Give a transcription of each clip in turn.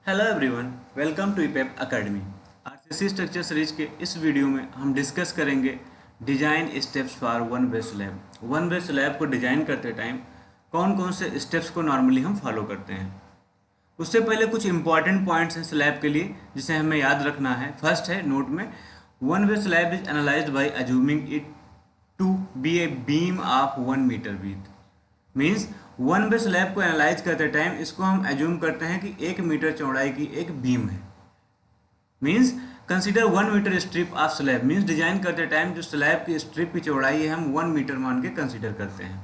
Hello everyone, welcome to ईपेप academy. RCC structure series के इस वीडियो में हम डिस्कस करेंगे design steps for one way slab. One way slab को डिजाइन करते टाइम कौन कौन से स्टेप्स को नॉर्मली हम फॉलो करते हैं। उससे पहले कुछ इंपॉर्टेंट पॉइंट्स हैं स्लैब के लिए जिसे हमें याद रखना है। फर्स्ट है नोट में, one way slab is analysed by assuming it to be a beam of 1 metre width. Means one way slab को एनालाइज करते टाइम इसको हम एज्यूम करते हैं कि 1 मीटर चौड़ाई की एक बीम है। Means consider 1 metre strip of slab. Means design करते टाइम जो स्लैब की स्ट्रिप की चौड़ाई है हम 1 मीटर मान के कंसीडर करते हैं,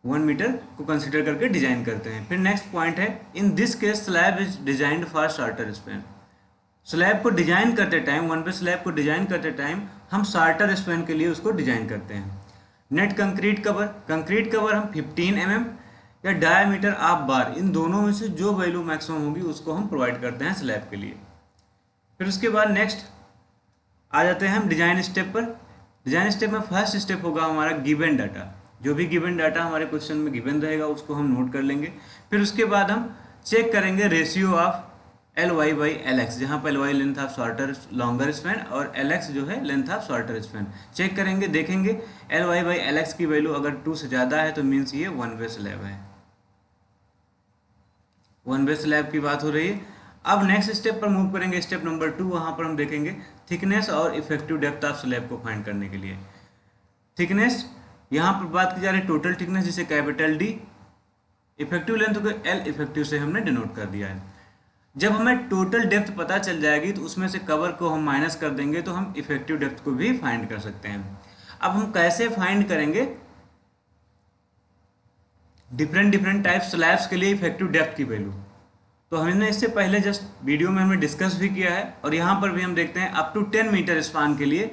1 मीटर को कंसीडर करके डिजाइन करते हैं। फिर नेक्स्ट पॉइंट है, in this case slab is designed for shorter span. Slab को डिजाइन करते टाइम, वन वे स्लैब को डिजाइन करते टाइम हम शॉर्टर स्पैन के लिए उसको डिजाइन करते हैं। Net concrete cover, concrete cover हम 15 mm या डायमीटर ऑफ बार, इन दोनों में से जो वैल्यू मैक्सिमम होगी उसको हम प्रोवाइड करते हैं स्लैब के लिए। फिर उसके बाद नेक्स्ट आ जाते हैं हम डिजाइन स्टेप पर। डिजाइन स्टेप में फर्स्ट स्टेप होगा हमारा गिवन डाटा। जो भी गिवन डाटा हमारे क्वेश्चन में गिवन रहेगा उसको हम नोट कर लेंगे। फिर उसके बाद हम चेक करेंगे ratio of L Y by L X, जहाँ पर L Y length of shorter longer span और एल एक्स जो है length of shorter span. Check करेंगे, देखेंगे L Y by L X की वैल्यू अगर 2 से ज़्यादा है तो मीन्स ये वन वे स्लैब है। वन वे स्लैब की बात हो रही है। अब नेक्स्ट स्टेप पर मूव करेंगे, स्टेप नंबर 2। वहाँ पर हम देखेंगे थिकनेस और इफेक्टिव डेप्थ ऑफ स्लैब को फाइंड करने के लिए। थिकनेस यहाँ पर बात की जा रही है टोटल थिकनेस, जिसे कैपिटल डी। इफेक्टिव लेंथ को एल इफेक्टिव से हमने डिनोट कर दिया है। जब हमें टोटल डेप्थ पता चल जाएगी तो उसमें से कवर को हम माइनस कर देंगे तो हम इफेक्टिव डेप्थ को भी फाइंड कर सकते हैं। अब हम कैसे फाइंड करेंगे डिफरेंट टाइप स्लैब्स के लिए इफेक्टिव डेप्थ की वैल्यू, तो हमने इससे पहले जस्ट वीडियो में हमने डिस्कस भी किया है और यहाँ पर भी हम देखते हैं अप टू 10 मीटर स्पान के लिए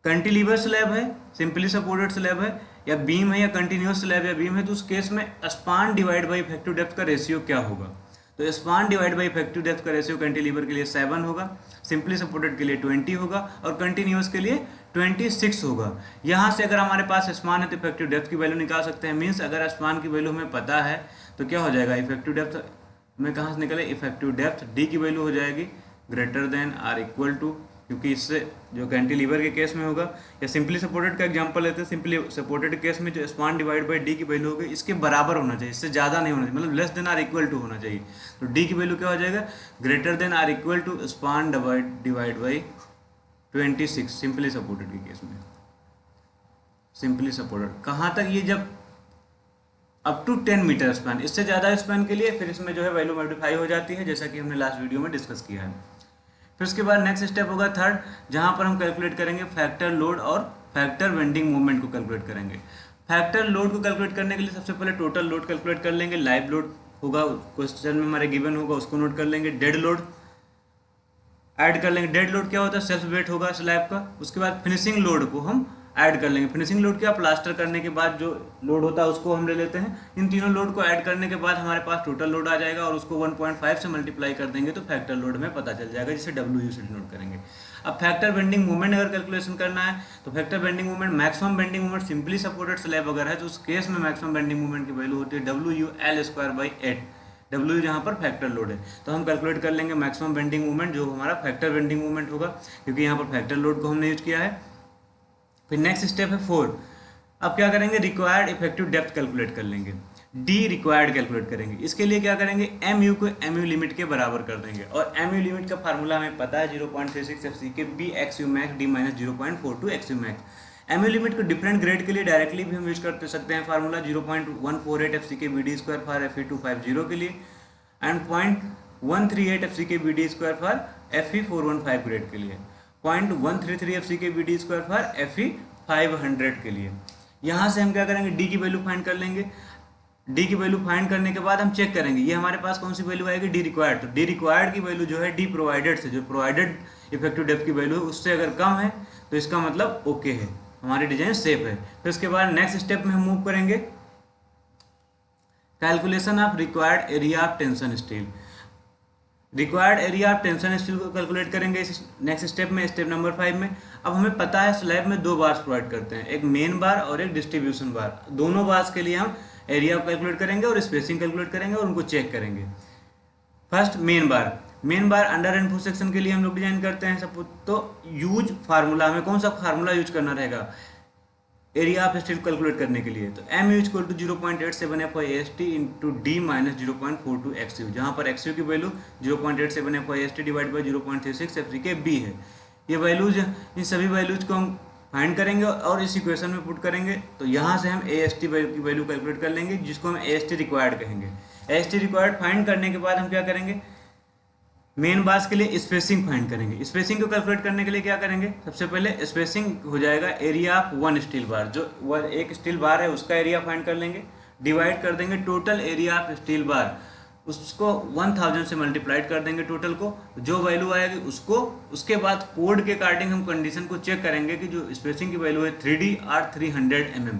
कैंटिलीवर स्लैब है, सिंपली सपोर्टेड स्लैब है या बीम है या कंटिन्यूअस स्लैब या बीम है, तो उस केस में span divide by effective depth का रेशियो क्या होगा। तो span divide by effective depth का रेशियो कैंटिलीवर के लिए 7 होगा, सिंपली सपोर्टेड के लिए 20 होगा और कंटिन्यूअस के लिए 26 होगा। यहाँ से अगर हमारे पास स्पान है तो इफेक्टिव डेप्थ की वैल्यू निकाल सकते हैं। मीन्स अगर स्पान की वैल्यू हमें पता है तो क्या हो जाएगा, इफेक्टिव डेप्थ में कहाँ से निकले, इफेक्टिव डेप्थ डी की वैल्यू हो जाएगी greater than or equal to, क्योंकि इससे जो कैंटिलीवर के केस में होगा या सिंपली सपोर्टेड का एग्जांपल लेते हैं, सिंपली सपोर्टेड केस में जो स्पान डिवाइड बाई डी की वैल्यू होगी इसके बराबर होना चाहिए, इससे ज़्यादा नहीं होना चाहिए, मतलब less than or equal to होना चाहिए। तो डी की वैल्यू क्या हो जाएगा, greater than or equal to span divide by 26 simply supported के केस में। सिंपली सपोर्टेड कहाँ तक, ये जब अप टू 10 मीटर स्पैन, इससे ज़्यादा स्पैन के लिए फिर इसमें जो है वैल्यू मॉडिफाई हो जाती है, जैसा कि हमने लास्ट वीडियो में डिस्कस किया है। फिर उसके बाद नेक्स्ट स्टेप होगा थर्ड, जहाँ पर हम कैलकुलेट करेंगे फैक्टर लोड और फैक्टर बेंडिंग मूवमेंट को कैलकुलेट करेंगे। फैक्टर लोड को कैलकुलेट करने के लिए सबसे पहले टोटल लोड कैलकुलेट कर लेंगे। लाइव लोड होगा, क्वेश्चन में हमारे गिवन होगा, उसको नोट कर लेंगे। डेड लोड ऐड कर लेंगे। डेड लोड क्या होता है, सेल्फ वेट होगा स्लैब का। उसके बाद फिनिशिंग लोड को हम ऐड कर लेंगे। फिनिशिंग लोड क्या, प्लास्टर करने के बाद जो लोड होता है उसको हम ले लेते हैं। इन तीनों लोड को ऐड करने के बाद हमारे पास टोटल लोड आ जाएगा और उसको 1.5 से मल्टीप्लाई कर देंगे तो फैक्टर लोड में पता चल जाएगा, जिसे डब्ल्यू से डिनोट करेंगे। अब फैक्टर बेंडिंग मूवमेंट अगर कैलकुलेशन करना है तो factor bending movement, maximum bending movement simply supported slab अगर है तो उस केस में मैक्सिमम बेंडिंग मूवमेंट की वैल्यू होती है WL²/8। W जहाँ पर फैक्टर लोड है, तो हम कैलकुलेट कर लेंगे मैक्सिमम बेंडिंग मूवमेंट जो हमारा फैक्टर बेंडिंग मूवमेंट होगा, क्योंकि यहाँ पर फैक्टर लोड को हमने यूज किया है। फिर नेक्स्ट स्टेप है 4। अब क्या करेंगे, रिक्वायर्ड इफेक्टिव डेप्थ कैलकुलेट कर लेंगे। डी रिक्वायर्ड कैलकुलेट करेंगे। इसके लिए क्या करेंगे, एम यू को एम यू लिमिट के बराबर कर देंगे और एम यू लिमिट का फार्मूला हमें पता है 0.36 F C K B X U max D minus 0.42 X U max. M U limit को डिफरेंट ग्रेड के लिए डायरेक्टली भी हम यूज कर सकते हैं formula 0.148 F C K B D square for FE250 के लिए and 0.138 F C K B D square for FE415 grade के लिए, 0.133 F C K B D square for FE500 के लिए। यहाँ से हम क्या करेंगे, डी की वैल्यू फाइंड कर लेंगे। डी की वैल्यू फाइंड करने के बाद हम चेक करेंगे ये हमारे पास कौन सी वैल्यू आएगी, डी रिक्वायर्ड। तो डी रिक्वायर्ड की वैल्यू जो है डी प्रोवाइडेड से, जो प्रोवाइडेड इफेक्टिव डेप्थ की वैल्यू है उससे अगर कम है तो इसका मतलब ओके है, हमारी डिजाइन सेफ है। फिर उसके बाद नेक्स्ट स्टेप में हम मूव करेंगे calculation of required area of tension steel. Required area of tension steel को कैलकुलेट करेंगे इस नेक्स्ट स्टेप में, स्टेप नंबर 5 में। अब हमें पता है स्लैब में 2 बार्स प्रोवाइड करते हैं, एक मेन बार और एक डिस्ट्रीब्यूशन बार। दोनों बार्स के लिए हम एरिया कैलकुलेट करेंगे और स्पेसिंग कैलकुलेट करेंगे और उनको चेक करेंगे। फर्स्ट मेन बार अंडर रेनफोर्स सेक्शन के लिए हम लोग डिजाइन करते हैं सपोज, तो यूज फार्मूला, हमें कौन सा फार्मूला यूज करना रहेगा एरिया ऑफ स्टील कैलकुलेट करने के लिए, तो M U equal to 0.87 F I S T into D minus 0.42 X U, जहाँ पर एक्स यू की value 0.87 F I S T divide by 0.36 F C K B है। ये वैल्यूज, इन सभी वैल्यूज को हम फाइंड करेंगे और इस इक्वेशन में पुट करेंगे, तो यहाँ से हम ए एस टी की वैल्यू कैलकुलेट कर लेंगे, जिसको हम ए एस टी रिक्वायर्ड कहेंगे। A S T required find करने के बाद हम क्या करेंगे, मेन बार्स के लिए स्पेसिंग फाइंड करेंगे। स्पेसिंग को कैलकुलेट करने के लिए क्या करेंगे, सबसे पहले स्पेसिंग हो जाएगा area of one steel bar, जो एक स्टील बार है उसका एरिया फाइंड कर लेंगे, डिवाइड कर देंगे total area of steel bar, उसको 1000 से मल्टीप्लाइड कर देंगे टोटल को, जो वैल्यू आएगी उसको, उसके बाद कोड के अकॉर्डिंग हम कंडीशन को चेक करेंगे कि जो स्पेसिंग की वैल्यू है 3D और 300 mm,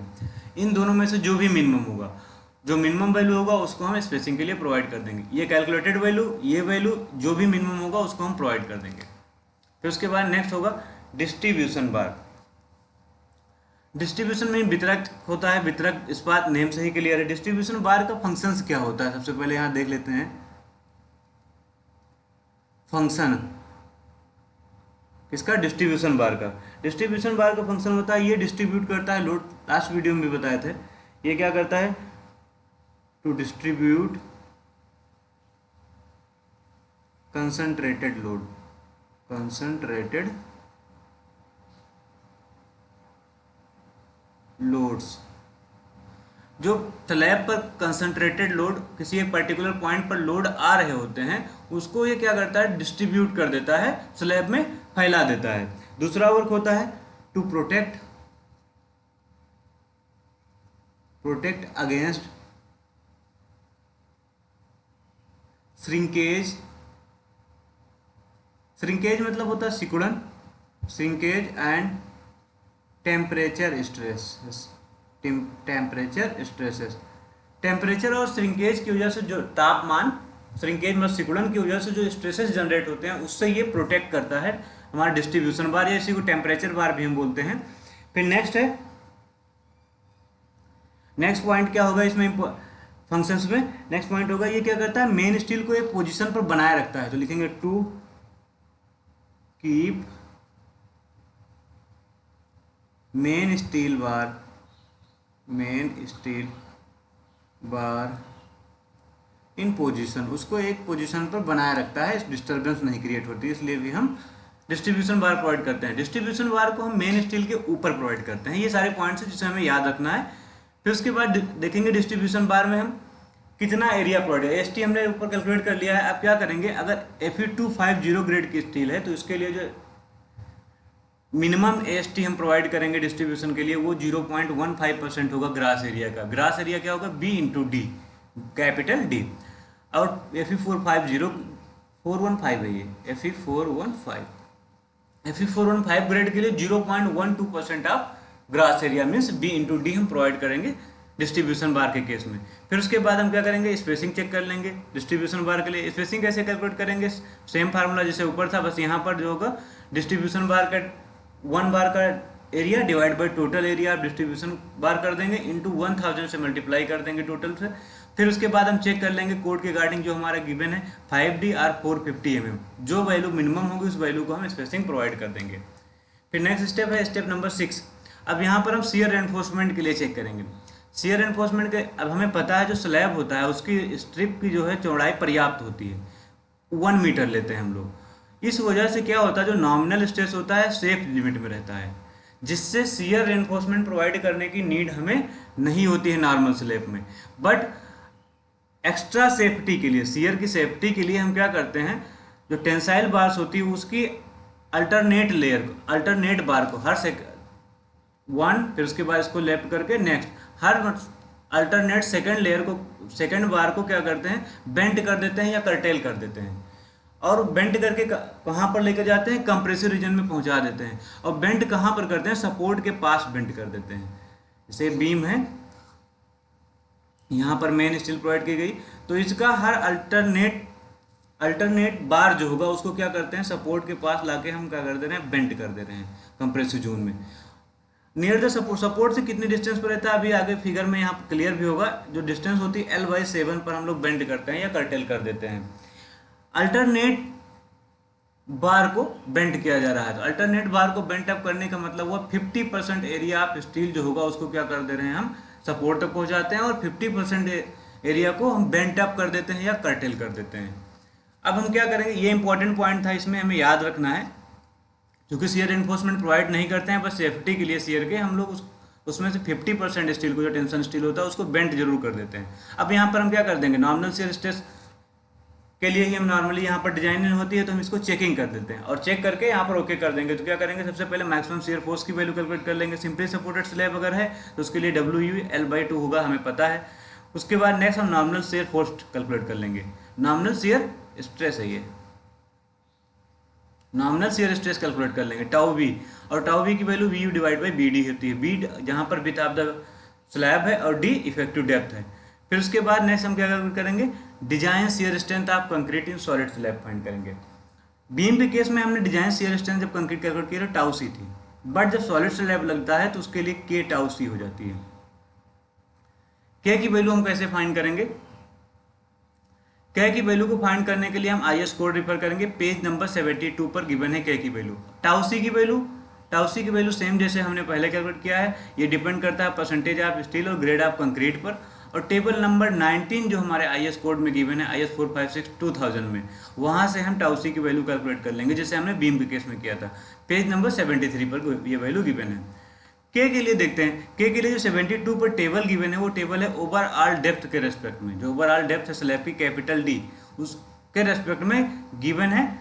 इन दोनों में से जो भी मिनिमम होगा, जो मिनिमम वैल्यू होगा उसको हम स्पेसिंग के लिए प्रोवाइड कर देंगे। ये कैलकुलेटेड वैल्यू, ये वैल्यू जो भी मिनिमम होगा उसको हम प्रोवाइड कर देंगे। फिर उसके बाद नेक्स्ट होगा डिस्ट्रीब्यूशन बार। डिस्ट्रीब्यूशन में वितरक होता है, वितरक इस बात नेम से ही क्लियर है। डिस्ट्रीब्यूशन बार का फंक्शंस क्या होता है, सबसे पहले यहाँ देख लेते हैं। फंक्शन इसका डिस्ट्रीब्यूशन बार का, डिस्ट्रीब्यूशन बार का फंक्शन होता है, ये डिस्ट्रीब्यूट करता है लोड, लास्ट वीडियो में भी बताए थे। ये क्या करता है, to distribute concentrated load, concentrated loads, जो स्लैब पर कंसंट्रेटेड लोड, किसी एक पर्टिकुलर पॉइंट पर लोड आ रहे होते हैं, उसको ये क्या करता है, डिस्ट्रीब्यूट कर देता है, स्लैब में फैला देता है। दूसरा वर्क होता है to protect against shrinkage. Shrinkage मतलब होता है सिकुड़न, shrinkage and temperature stresses, temperature stresses. Temperature और श्रिंकेज की वजह से जो तापमान, श्रिंकेज मतलब सिकुड़न की वजह से जो स्ट्रेसेस जनरेट होते हैं, उससे ये प्रोटेक्ट करता है हमारा डिस्ट्रीब्यूशन बार, या इसी को टेम्परेचर बार भी हम बोलते हैं। फिर नेक्स्ट है, नेक्स्ट पॉइंट क्या होगा इसमें फंक्शंस में, नेक्स्ट पॉइंट होगा ये क्या करता है, मेन स्टील को एक पोजीशन पर बनाए रखता है, तो लिखेंगे to keep main steel bar in position, उसको एक पोजीशन पर बनाए रखता है, डिस्टर्बेंस नहीं क्रिएट होती, इसलिए भी हम डिस्ट्रीब्यूशन बार प्रोवाइड करते हैं। डिस्ट्रीब्यूशन बार को हम मेन स्टील के ऊपर प्रोवाइड करते हैं। ये सारे पॉइंट्स हैं जिसे हमें याद रखना है। फिर उसके बाद देखेंगे डिस्ट्रीब्यूशन बार में हम कितना एरिया प्रोवाइड है। एस टी हमने ऊपर कैलकुलेट कर लिया है। अब क्या करेंगे, अगर Fe250 ग्रेड की स्टील है तो इसके लिए जो मिनिमम AST हम प्रोवाइड करेंगे डिस्ट्रीब्यूशन के लिए, वो 0.15% होगा ग्रास एरिया का। ग्रास एरिया क्या होगा, B into D, capital D। और Fe415 है ये, Fe415 ग्रेड के लिए 0.12% of grass area means B into D हम प्रोवाइड करेंगे डिस्ट्रीब्यूशन बार के केस में। फिर उसके बाद हम क्या करेंगे, स्पेसिंग चेक कर लेंगे डिस्ट्रीब्यूशन बार के लिए। स्पेसिंग कैसे कैलकुलेट करेंगे, सेम फार्मूला जैसे ऊपर था, बस यहाँ पर जो होगा डिस्ट्रीब्यूशन बार का 1 बार का area divide by total area of distribution bar कर देंगे, इंटू 1000 से मल्टीप्लाई कर देंगे टोटल से। फिर उसके बाद हम चेक कर लेंगे कोड के अकॉर्डिंग जो हमारा गिवन है 5D और 450 mm, जो वैल्यू मिनिमम होगी उस वैल्यू को हम स्पेसिंग प्रोवाइड कर देंगे। फिर नेक्स्ट स्टेप है स्टेप नंबर 6। अब यहाँ पर हम शियर एनफोर्समेंट के लिए चेक करेंगे। शियर एनफोर्समेंट के, अब हमें पता है जो स्लैब होता है उसकी स्ट्रिप की जो है चौड़ाई पर्याप्त होती है, 1 मीटर लेते हैं हम लोग। इस वजह से क्या होता है, जो नॉमिनल स्ट्रेस होता है सेफ लिमिट में रहता है, जिससे शियर एनफोर्समेंट प्रोवाइड करने की नीड हमें नहीं होती है नॉर्मल स्लैब में। बट एक्स्ट्रा सेफ्टी के लिए, शियर की सेफ्टी के लिए हम क्या करते हैं, जो टेंसाइल बार्स होती है उसकी अल्टरनेट लेयर को, अल्टरनेट बार को हर वन, फिर उसके बाद इसको लेफ्ट करके नेक्स्ट, हर अल्टरनेट सेकंड लेयर को, सेकंड बार को क्या करते हैं, बेंड कर देते हैं या कर्टेल कर देते हैं। और बेंड करके कहाँ पर लेकर जाते हैं, कंप्रेसिव रीजन में पहुंचा देते हैं। और बेंड कहाँ पर करते हैं, सपोर्ट के पास बेंड कर देते हैं। जैसे बीम है, यहाँ पर मेन स्टील प्रोवाइड की गई, तो इसका हर अल्टरनेट बार जो होगा उसको क्या करते हैं, सपोर्ट के पास लाके हम क्या कर दे रहे हैं, बेंड कर दे रहे हैं कंप्रेसिव जोन में। नियर द सपोर्ट, सपोर्ट से कितनी डिस्टेंस पर रहता है अभी आगे फिगर में यहाँ क्लियर भी होगा। जो डिस्टेंस होती है L/7 पर हम लोग बेंड करते हैं या कर्टेल कर देते हैं। अल्टरनेट बार को बेंड किया जा रहा है, तो अल्टरनेट बार को बेंड अप करने का मतलब हुआ 50% एरिया ऑफ स्टील जो होगा उसको क्या कर दे रहे हैं हम, सपोर्ट तक पहुंचाते हैं, और 50% एरिया को हम बेंड अप कर देते हैं या कर्टेल कर देते हैं। अब हम क्या करेंगे, ये इंपॉर्टेंट पॉइंट था, इसमें हमें याद रखना है, क्योंकि शियर एनफोर्समेंट प्रोवाइड नहीं करते हैं, बस सेफ्टी के लिए शियर के हम लोग उसमें से 50% स्टील को, जो टेंशन स्टील होता है उसको बेंड जरूर कर देते हैं। अब यहाँ पर हम क्या कर देंगे, नॉर्मल शियर स्ट्रेस के लिए ही हम नॉर्मली यहाँ पर डिजाइन होती है तो हम इसको चेकिंग कर देते हैं, और चेक करके यहाँ पर ओके कर देंगे। तो क्या करेंगे, सबसे पहले मैक्सिमम शियर फोर्स की वैल्यू कैलकुलेट कर लेंगे। सिंपली सपोर्टेड स्लैब अगर है तो उसके लिए WU L/2 होगा, हमें पता है। उसके बाद नेक्स्ट हम नॉर्मल शियर फोर्स कैलकुलेट कर लेंगे। नॉर्मल शियर स्ट्रेस है ये, नॉमिनल शियर स्ट्रेस कैलकुलेट कर लेंगे टाउ वी, और टाउ वी की वैल्यू VU/BD होती है। बी जहाँ पर विड्थ ऑफ द स्लैब है और D इफेक्टिव डेप्थ है। फिर उसके बाद नेक्स्ट हम क्या कैलकुलेट करेंगे, design shear strength of concrete in solid slab find करेंगे। बीम के केस में हमने डिजाइन शियर स्ट्रेंथ जब कंक्रीट कैलकुलेट किया तो टाउ सी थी, बट जब सॉलिड स्लैब लगता है तो उसके लिए K टाउ सी हो जाती है। K की वैल्यू हम कैसे फाइंड करेंगे, K की वैल्यू को फाइंड करने के लिए हम IS कोड रिफर करेंगे, पेज नंबर 72 पर गिवन है K की वैल्यू। टाउ सी की वैल्यू सेम जैसे हमने पहले कैलकुलेट किया है, ये डिपेंड करता है परसेंटेज ऑफ स्टील और ग्रेड ऑफ कंक्रीट पर। और टेबल नंबर 19 जो हमारे IS कोड में गिवन है, IS 456/2000 में, वहाँ से हम टाउ सी की वैल्यू कैलकुलेट कर लेंगे, जैसे हमने बीम के केस में किया था। पेज नंबर 73 पर ये वैल्यू गिवन है। K के लिए देखते हैं, K के लिए जो 72 पर टेबल गिवन है वो टेबल है ओवरऑल डेप्थ के रेस्पेक्ट में। जो ओवरऑल डेप्थ है स्लैब की कैपिटल D, उसके रेस्पेक्ट में गिवन है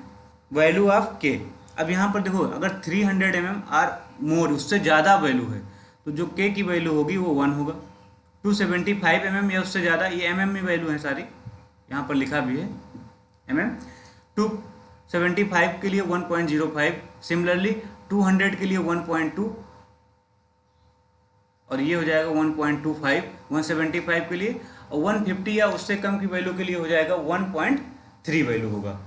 वैल्यू ऑफ K। अब यहाँ पर देखो, अगर 300 mm और मोर उससे ज़्यादा वैल्यू है तो जो K की वैल्यू होगी वो 1 होगा। 275 mm या उससे ज़्यादा, ये mm में वैल्यू है सारी, यहाँ पर लिखा भी है mm। 275 के लिए 1.05, सिमिलरली 200 के लिए 1.2, और ये हो जाएगा 1.25 175 के लिए, और 150 या उससे कम की वैल्यू के लिए हो जाएगा 1.3 वैल्यू होगा।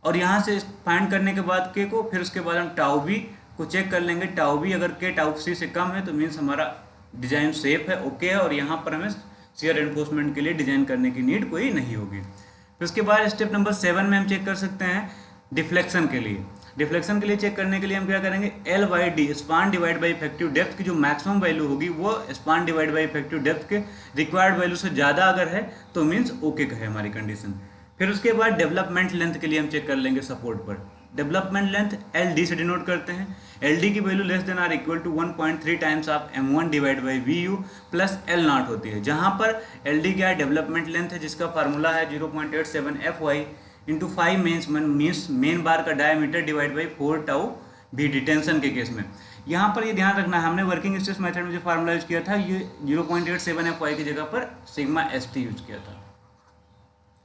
और यहाँ से फाइंड करने के बाद K को, फिर उसके बाद हम टाउ बी को चेक कर लेंगे। टाउ बी अगर K टाउ सी से कम है तो मीन्स हमारा डिजाइन सेफ है, ओके है, और यहाँ पर हमें शियर एनफोर्समेंट के लिए डिजाइन करने की नीड कोई नहीं होगी। फिर उसके बाद स्टेप नंबर 7 में हम चेक कर सकते हैं डिफ्लेक्शन के लिए। डिफ्लेक्शन के लिए चेक करने के लिए हम क्या करेंगे, L/D span divide by effective depth की जो मैक्सिमम वैल्यू होगी वो span divide by effective depth के रिक्वायर्ड वैल्यू से ज़्यादा अगर है तो मीन्स ओके का है हमारी कंडीशन। फिर उसके बाद डेवलपमेंट लेंथ के लिए हम चेक कर लेंगे सपोर्ट पर। डेवलपमेंट लेंथ LD से डिनोट करते हैं। LD की value less than or equal to 1.3 times of M1 divide by VU plus L0 होती है, जहाँ पर LD क्या है, डेवलपमेंट लेंथ है, जिसका फार्मूला है 0.87 FY into 5 means main bar का diameter divide by 4 tau BD tension के केस में। यहाँ पर ये ध्यान रखना है, हमने वर्किंग स्ट्रेस मेथड में जो फार्मूला यूज किया था ये 0.87 FY की जगह पर सिग्मा ST यूज किया था,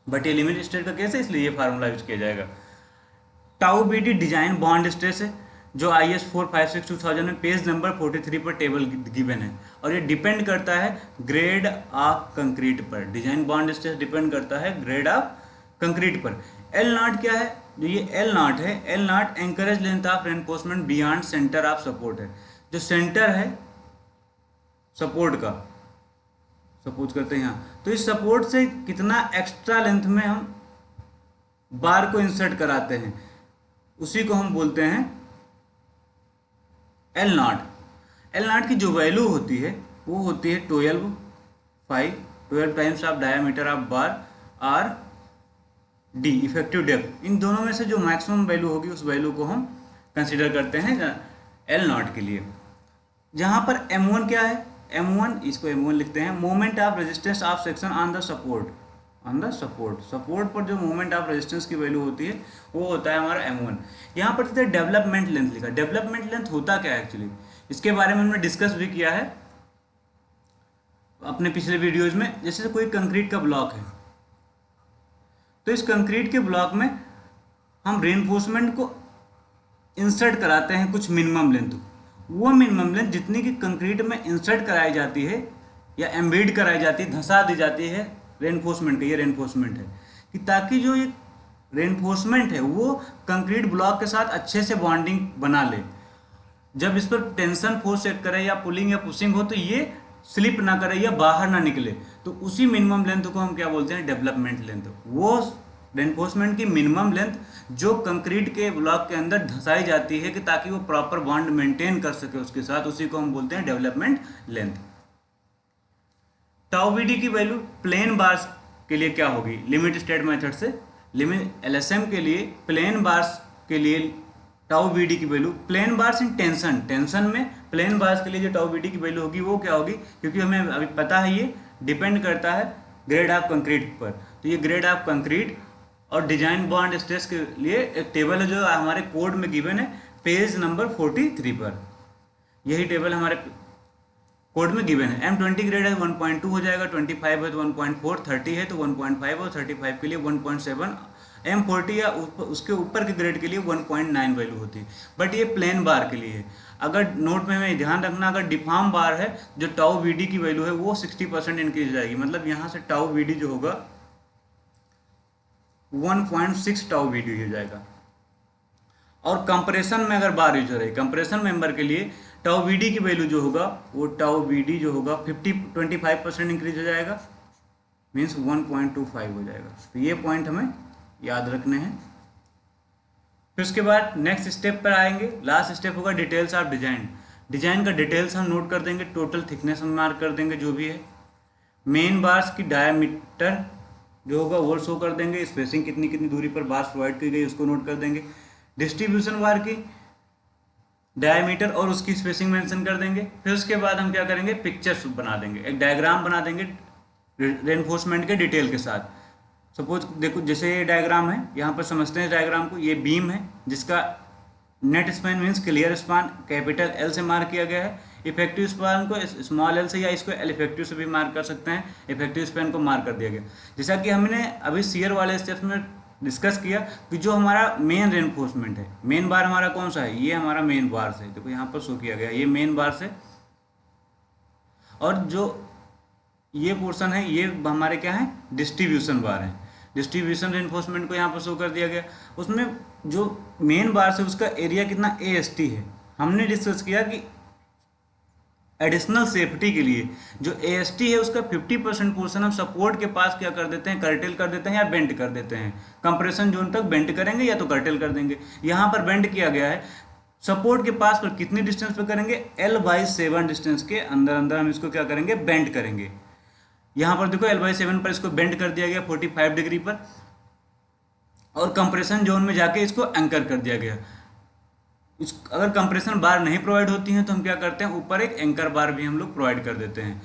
बट ये लिमिट स्टेट का केस है इसलिए ये फार्मूला यूज किया जाएगा। Tau BD design bond stress है जो IS 456/2000 में पेज नंबर 43 पर टेबल गिवन है, और ये डिपेंड करता है ग्रेड ऑफ कंक्रीट पर। डिजाइन बॉन्ड स्ट्रेस डिपेंड करता है ग्रेड ऑफ कंक्रीट पर। L0 क्या है, जो ये L0 है, L0 anchorage length of reinforcement beyond centre of support है। जो सेंटर है सपोर्ट का, सपोज करते हैं यहाँ, तो इस सपोर्ट से कितना एक्स्ट्रा लेंथ में हम बार को इंसर्ट कराते हैं उसी को हम बोलते हैं L0। L0 की जो वैल्यू होती है वो होती है 12 टाइम्स ऑफ डायमीटर ऑफ बार और D इफेक्टिव डेप्थ। इन दोनों में से जो मैक्सिमम वैल्यू होगी उस वैल्यू को हम कंसीडर करते हैं L0 के लिए। जहाँ पर M1 क्या है, M1 इसको M1 लिखते हैं, moment of resistance of section on the support. Support पर जो मोमेंट ऑफ रेजिस्टेंस की वैल्यू होती है वो होता है हमारा M1। यहाँ पर डेवलपमेंट लेंथ लिखा। डेवलपमेंट लेंथ होता क्या है एक्चुअली, इसके बारे में हमने डिस्कस भी किया है अपने पिछले वीडियोज में। जैसे कोई कंक्रीट का ब्लॉक है तो इस कंक्रीट के ब्लॉक में हम रेनफोर्समेंट को इंसर्ट कराते हैं कुछ मिनिमम लेंथ। वो मिनिमम लेंथ जितनी की कंक्रीट में इंसर्ट कराई जाती है या एम्बेड कराई जाती है, धंसा दी जाती है रेनफोर्समेंट का, ये रेनफोर्समेंट है कि ताकि जो ये रेनफोर्समेंट है वो कंक्रीट ब्लॉक के साथ अच्छे से बॉन्डिंग बना ले। जब इस पर टेंशन फोर्स सेट करें या पुलिंग या पुशिंग हो तो ये स्लिप ना करे या बाहर ना निकले, तो उसी मिनिमम लेंथ को हम क्या बोलते हैं, डेवलपमेंट लेंथ। वो रेनफोर्समेंट की मिनिमम लेंथ जो कंक्रीट के ब्लॉक के अंदर धंसाई जाती है कि ताकि वो प्रॉपर बॉन्ड मेंटेन कर सके उसके साथ, उसी को हम बोलते हैं डेवलपमेंट लेंथ। टाउ बीडी की वैल्यू प्लेन बार्स के लिए क्या होगी लिमिट स्टेट मेथड से, लिमिट एलएसएम के लिए प्लेन बार्स के लिए टाउ बीडी की value, plain bars in tension, tension में प्लेन बार्स के लिए जो टाउ बीडी की वैल्यू होगी वो क्या होगी, क्योंकि हमें अभी पता है ये डिपेंड करता है ग्रेड ऑफ कंक्रीट पर। तो ये ग्रेड ऑफ कंक्रीट और डिजाइन बॉन्ड स्ट्रेस के लिए एक टेबल है जो हमारे कोड में गिवन है पेज नंबर 43 पर, यही टेबल हमारे कोड में गिवन है। M20 ग्रेड है 1.2 हो जाएगा, 25 है तो 1.4, 30 है तो 1.5 और 35 के लिए 1.7, M40 या उसके ऊपर के ग्रेड के लिए 1.9 वैल्यू होती है। बट ये प्लेन बार के लिए है। अगर नोट में हमें ध्यान रखना, अगर डिफॉर्म बार है जो टाउ बीडी की वैल्यू है वो 60% इंक्रीज हो जाएगी, मतलब यहाँ से टाउ बीडी जो होगा 1.6 टाउ बीडी हो जाएगा। और कंप्रेशन में अगर बार यूज हो रही, कंप्रेशन मेंबर के लिए टाउ बीडी की वैल्यू जो होगा वो टाउ बीडी जो होगा 25% इंक्रीज हो जाएगा, मीन्स 1.25 हो जाएगा। तो ये पॉइंट हमें याद रखने हैं। फिर उसके बाद नेक्स्ट स्टेप पर आएंगे, लास्ट स्टेप होगा डिटेल्स ऑफ डिजाइन। डिजाइन का डिटेल्स हम नोट कर देंगे, टोटल थिकनेस हम मार्क कर देंगे जो भी है, मेन बार्स की डायमीटर जो होगा वो शो कर देंगे, स्पेसिंग कितनी कितनी दूरी पर बार्स प्रोवाइड की गई उसको नोट कर देंगे, डिस्ट्रीब्यूशन बार की डायमीटर और उसकी स्पेसिंग मेंशन कर देंगे। फिर उसके बाद हम क्या करेंगे, पिक्चर्स बना देंगे, एक डायग्राम बना देंगे रेनफोर्समेंट के डिटेल के साथ। सपोज देखो जैसे ये डायग्राम है, यहाँ पर समझते हैं डायग्राम को, ये बीम है जिसका net span means clear span capital L से मार्क किया गया है, इफेक्टिव स्पैन को स्मॉल एल से या इसको एल इफेक्टिव से भी मार्क कर सकते हैं, इफेक्टिव स्पैन को मार्क कर दिया गया। जैसा कि हमने अभी शियर वाले स्टेप्स में डिस्कस किया कि जो हमारा मेन रेनफोर्समेंट है, मेन बार हमारा कौन सा है, ये हमारा मेन बार से, देखो यहाँ पर शो किया गया ये मेन बार से, और जो ये पोर्शन है ये हमारे क्या है, डिस्ट्रीब्यूशन बार है। डिस्ट्रीब्यूशन रेनफोर्समेंट को यहाँ पर शो कर दिया गया, उसमें जो मेन बार से उसका एरिया कितना AST है। हमने डिस्कस किया कि एडिशनल सेफ्टी के लिए जो AST है उसका 50% पोर्शन हम सपोर्ट के पास क्या कर देते हैं, कर्टेल कर देते हैं या बेंड कर देते हैं। कंप्रेशन जोन तक बेंड करेंगे या तो कर्टेल कर देंगे। यहाँ पर बेंड किया गया है, सपोर्ट के पास पर कितनी डिस्टेंस पर करेंगे, L/7 डिस्टेंस के अंदर अंदर हम इसको क्या करेंगे, बेंड करेंगे। यहाँ पर देखो L/7 पर इसको बेंड कर दिया गया 45 डिग्री पर, और कंप्रेशन जोन में जाके इसको एंकर कर दिया गया। अगर कंप्रेशन बार नहीं प्रोवाइड होती हैं तो हम क्या करते हैं, ऊपर एक एंकर बार भी हम लोग प्रोवाइड कर देते हैं।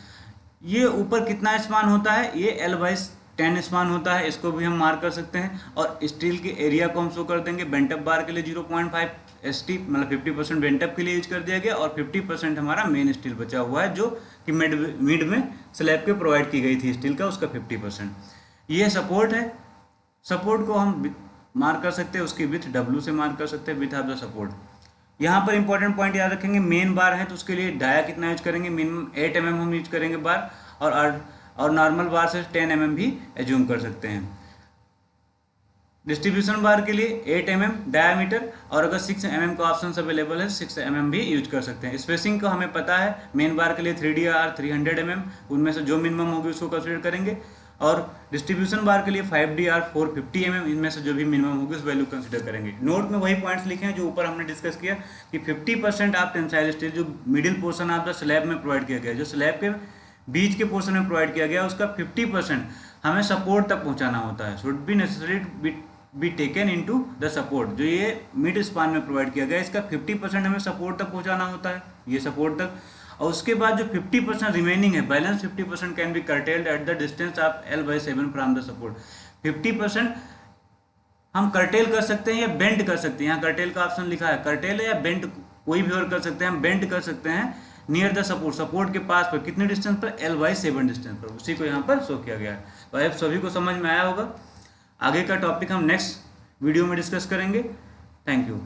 ये ऊपर कितना स्पान होता है, ये L/10 स्पान होता है, इसको भी हम मार्क कर सकते हैं। और स्टील के एरिया को हम शो कर देंगे, बेंटअप बार के लिए 0.5 ST, मतलब 50% बेंटअप के लिए यूज कर दिया गया, और 50% हमारा मेन स्टील बचा हुआ है जो कि मिड में स्लैब के प्रोवाइड की गई थी स्टील का, उसका 50%। ये सपोर्ट है, सपोर्ट को हम मार्क कर सकते हैं, उसकी विथ W से मार्क कर सकते हैं, विथ ऑफ द सपोर्ट। यहाँ पर इंपॉर्टेंट पॉइंट याद रखेंगे, मेन बार है तो उसके लिए डाया कितना यूज करेंगे, मिनिमम 8 mm हम यूज करेंगे बार, और नॉर्मल बार से 10 mm भी एज्यूम कर सकते हैं। डिस्ट्रीब्यूशन बार के लिए 8 mm डायामीटर, और अगर 6 mm का ऑप्शन अवेलेबल है 6 mm भी यूज कर सकते हैं। स्पेसिंग को हमें पता है, मेन बार के लिए 3DR 300 mm, उनमें से जो मिनिमम होगी उसको कंसिडर करेंगे, और डिस्ट्रीब्यूशन बार के लिए 5DR 450 mm, इनमें से जो भी मिनिमम होगी उस वैल्यू कंसिडर करेंगे। नोट में वही पॉइंट्स लिखे हैं जो ऊपर हमने डिस्कस किया कि 50% ऑफ टेंसाइल स्टील जो middle portion of the slab में प्रोवाइड किया गया, जो स्लैब के बीच के पोर्शन में प्रोवाइड किया गया, उसका 50% हमें सपोर्ट तक पहुंचाना होता है। Should be necessary be taken into the support, जो ये मिड स्पान में प्रोवाइड किया गया इसका 50% हमें सपोर्ट तक पहुंचाना होता है, ये सपोर्ट तक। और उसके बाद जो 50% रिमेनिंग है, balance 50% can be curtailed at the distance of L/7 from the support. 50% हम कर्टेल कर सकते हैं या बेंड कर सकते हैं, यहाँ कर्टेल का ऑप्शन लिखा है, कर्टेल है या बेंड कोई भी और कर सकते हैं। हम बेंड कर सकते हैं नियर द सपोर्ट, सपोर्ट के पास पर कितने डिस्टेंस पर, L/7 डिस्टेंस पर, उसी को यहाँ पर शो किया गया है। तो आप सभी को समझ में आया होगा। आगे का टॉपिक हम नेक्स्ट वीडियो में डिस्कस करेंगे। Thank you.